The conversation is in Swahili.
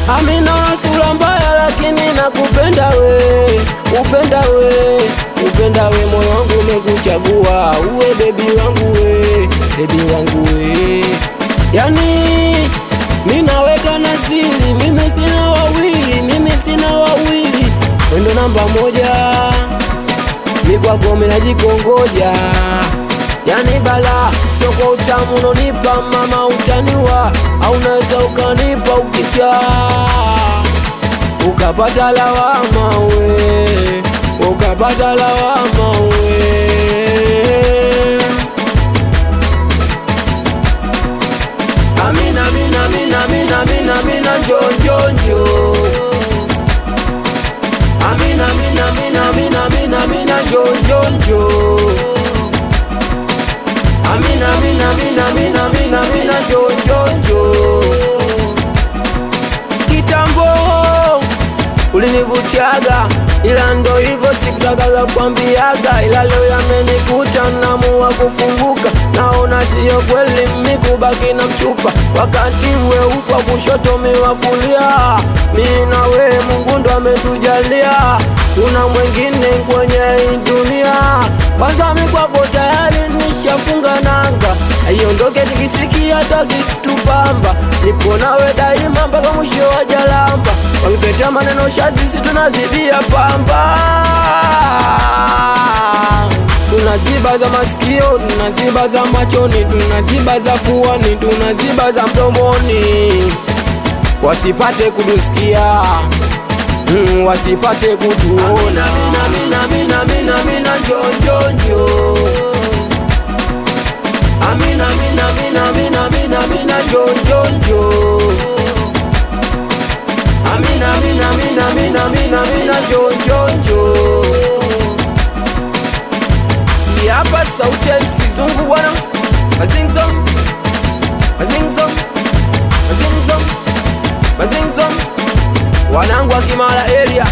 Amina una sura mbaya lakini nakupenda we, upenda we, upenda we, moyo wangu umekuchagua uwe baby wangu we, baby wangu we. Yani mimi naweka na siri, mimi sina wawili, mimi sina wawili, wendo namba moja, mimi kwako mimi najikongoja. Yani bala sio kwa utamu unonipa mama, utaniwa au unaweza ukanipa ukicha ukapata lawama we, ukapata lawama we. Amina, amina, amina, amina, amina, amina, njoo, njoo, njoo. Amina, amina, amina, amina, amina, amina, njoo, njoo, njoo. Amina, amina, amina, amina, amina, amina, njoo, njoo, njoo. Kitambo ulinivutiaga, ila ndo hivyo sikutakaga kwambiaga, ila leo yamenikuta naamua kufunguka. Naona siyo kweli mimi kubaki na mchupa, wakati we upo kushoto mimi wa kulia. Mimi na we Mungu ndo ametujalia, kuna mwingine kwenye hii dunia. Kwanza mimi kwako tayari nishafunga nanga, aiondoke tikisiki hata kitupamba. Nipo nawe daima mpaka mwisho wa jalamba, wakipetea maneno shazi sisi tunazibia pamba. Tunaziba za masikio, tunaziba za machoni, tunaziba za puani, tunaziba za mdomoni, wasipate kutusikia, wasipate kutuona. Amina, amina, amina, amina, amina, njoo, njoo, njoo. Amina, amina, amina, amina, amina, amina, njoo, njoo, njoo. Amina, amina, amina, amina, amina, amina, njoo, njoo, njoo. Hapa sauti ya MC Zungu bwana, mazingzom, mazingzom, mazingzom, mazingzom, wanangu wa Kimara area.